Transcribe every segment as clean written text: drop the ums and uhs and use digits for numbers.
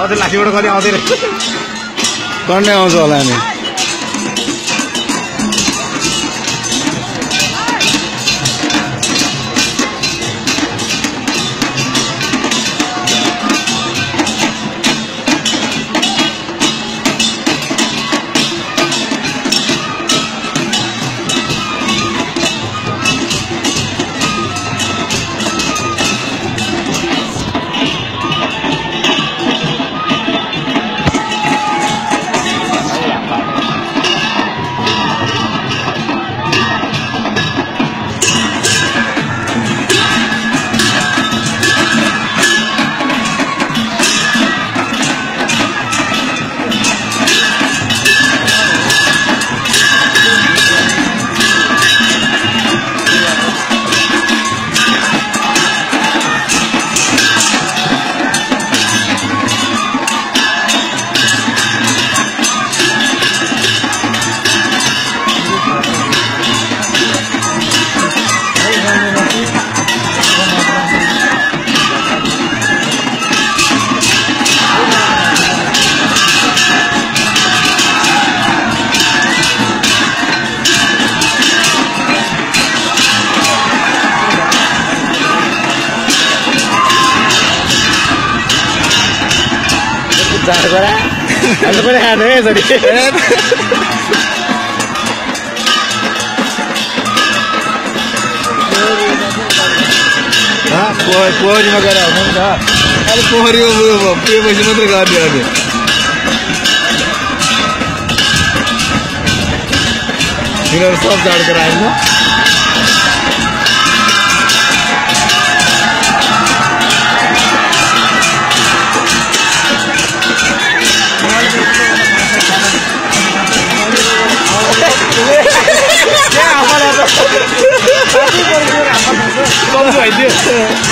अझै लाठीबाट कति आउँदैन टन्नै आउँछ होला नि Ano ba na eh, sorry. पोखरी में गएर हुनु नि त अरे पोखरी पिएपछि मात्रै गर्ने अनि तिनीहरू सब झाडेर आएन Vamos aí, Deus.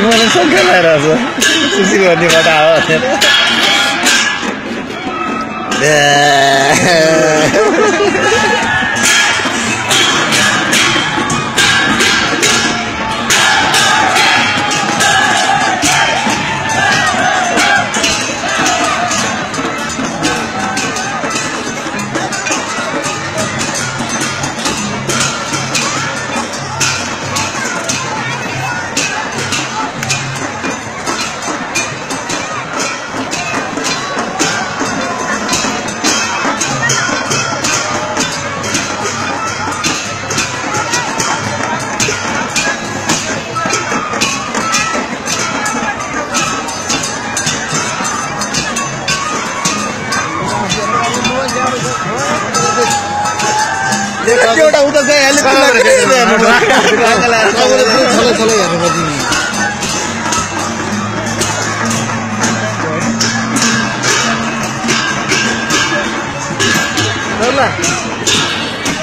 मलाई शङ्का लागिरहेको छ सुसी गर्ने खटा हो एउटा उता चाहिँ अहिले छलै हेर्नुपर्छ नि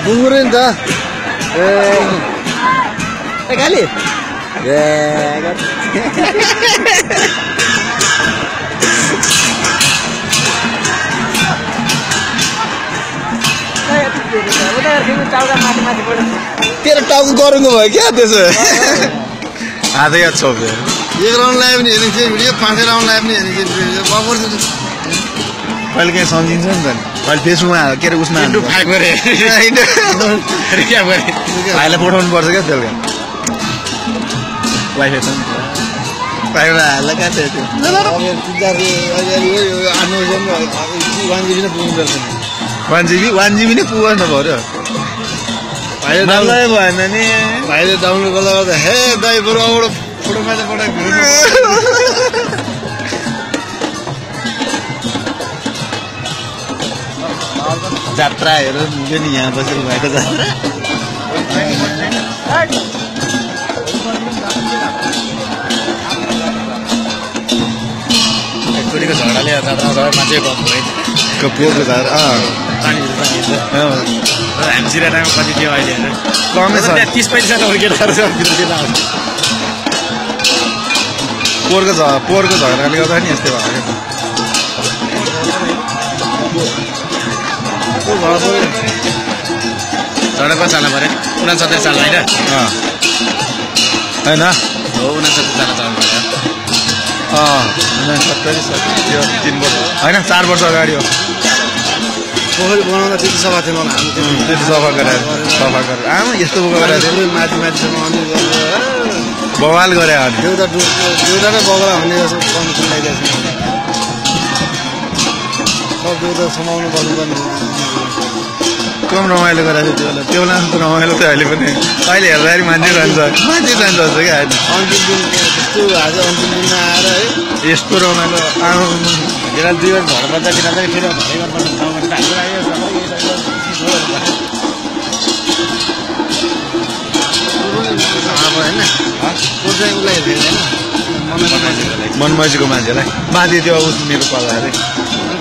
बुङ्गुरे नि त ए खाली तेरो टाउको गरौँको भयो क्या त्यसो आधा याद छ एक राउन्ड लगायो भने हेर्ने चाहिँ भिडियो 5 राउन्ड लगायो भने हेर्ने चाहिँ कहिले काहीँ सम्झिन्छ नि त अहिले फेसबुकमा के अरे उसमा भाइलाई पठाउनु पर्छ क्या बेलुका वाइफाई छ नि प्राइभेट हाल्दा कहाँ थियो त्यो 1 GB नै पुग्नु पर्छ 1 GB नै पुग्नु पर्यो भाइले डाउनलोड भएन नि भाइले डाउनलोड गर्दा हे दाइ बरु अबबाट फोटोमा चाहिँ जात्राहरू हुन्थ्यो नि यहाँ बसेर भएको जात्रा छोरीको झगडाले जात्रा मान्छे कम भयो पोहोरको झगडा हामीतिर टाइममा कति थियो अहिले कमै छ 30-35 केटाहरू पोहोरको झगडाले गर्दा नि यस्तै भयो झगडा कति साल पऱ्यो 69 साल होइन होइन हो 69 साल चलाउनु पऱ्यो 69 त्यो 3 वर्ष होइन 4 वर्ष अगाडि हो पोखरी बनाउँदा त्यति सफा थिएन होला हामी त्यति सफा गरेर आमा यस्तो गरेर माथि माथिसम्म अनि बवाल गरे देउता नै बगला हुने जस्तो कन्डिसन लगाइदिएको छ सब देउता समाउनु पर्नुपर्ने कम रमाइलो गराएको थियो त्यो बेला त रमाइलो थियो अहिले पनि अहिले हेर्दाखेरि मान्छे रहन्छ क्या अन्तिम दिन त्यस्तो आज अन्तिम दिनमा आएर है यस्तो रमाइलो जेला 2 घर बच्चा किन चाहिँ फेरि मनमैसीको मान्छेलाई बाँधे त्यो उस मेरो पाला अरे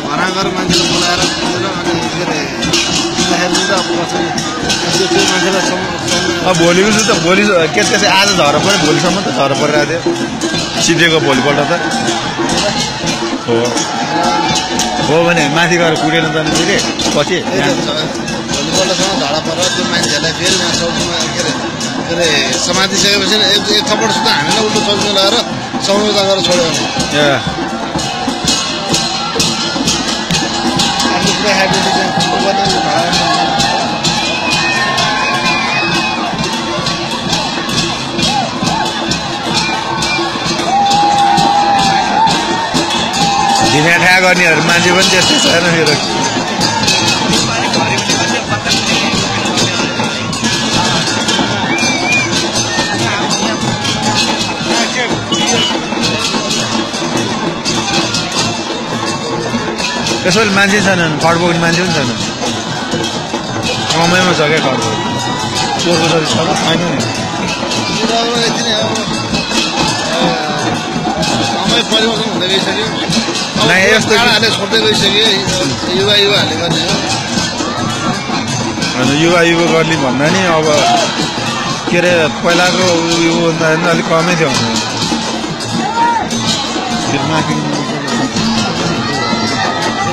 घरमा गएर मान्छेलाई बोलाएर भोलिको छु त भोलि के आज झर पऱ्यो भोलिसम्म त झर परिरहेको थियो सिधेको भोलिपल्ट त हो भने माथि गएर कुटेर जानु फेरि पछि भोलिपल्टसम्म झडा परेर त्यो मान्छेहरूलाई फेरि के अरे समातिसकेपछि एक थप्पड सुधा हामीलाई उल्टो चौकीमा लगाएर सम्झौता गरेर छोड्यो आफ्नो पुरा ढिना ठ्या गर्नेहरू मान्छे पनि त्यस्तै छैन मेरो त्यसैले मान्छे छैनन् खड बोक्ने मान्छे पनि छैन समयमा छ क्या खड बोक्ने पोहोरको जति छ त छैन नि समय परिवर्तन हुँदै गइसक्यो यस्तो छोड्दै गइसक्यो युवाहरूले गर्ने हो युवा गर्ने भन्दा नि अब के अरे पहिलाको योभन्दा अलिक कमै थियो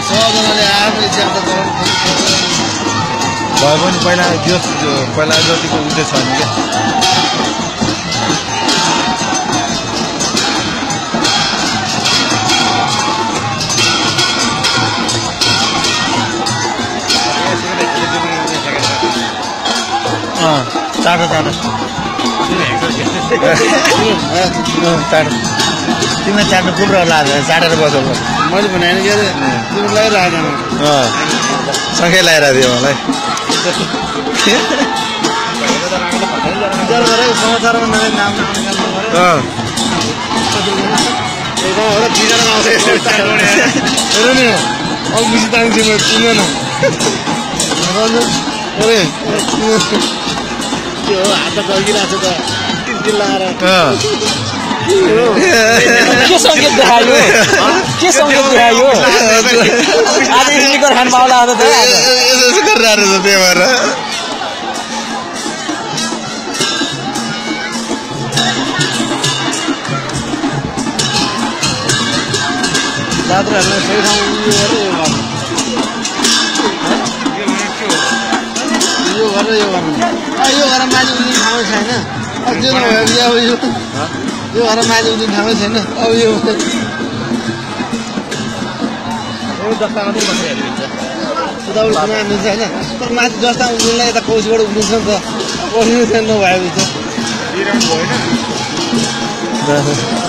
सबजनाले आफ्नो इच्छा गराउनु भए पनि पहिला जतिको उद्देश्य छैन क्या टाढो तिमीलाई चाट्नु कुम्रो लाग्छ चाटेर बस्छ मैले भने के अरे तिम्रो लगाइरहेको सँगै लगाइरहेको थियो मलाई समाचारमा नयाँ नाम हेर नि अब बुझी तान्छ म चिन्दैन अरे त्यो हात चल्किरहेको छ त चिल्लाएर के सङ्केत देखायो के सङ्केत देखायो आज स्लिकर खान पाउला त यसो गरिरहेको रहेछ त्यही भएर जात्राहरूलाई सही ठाउँ यो गरेर यो गर्नु यो गरेर माथि उठ्ने ठाउँै छैन त्यो नभए अब यो गरेर माथि उठ्ने ठाउँै छैन अब यो जस्ता मात्रै बसेर हेरिन्छ उता उठ्न मिल्छ होइन तर माथि जस्ता उठ्नुलाई यता कौसीबाट उठ्नु छ नि त उठ्नु छैन नभएपछि त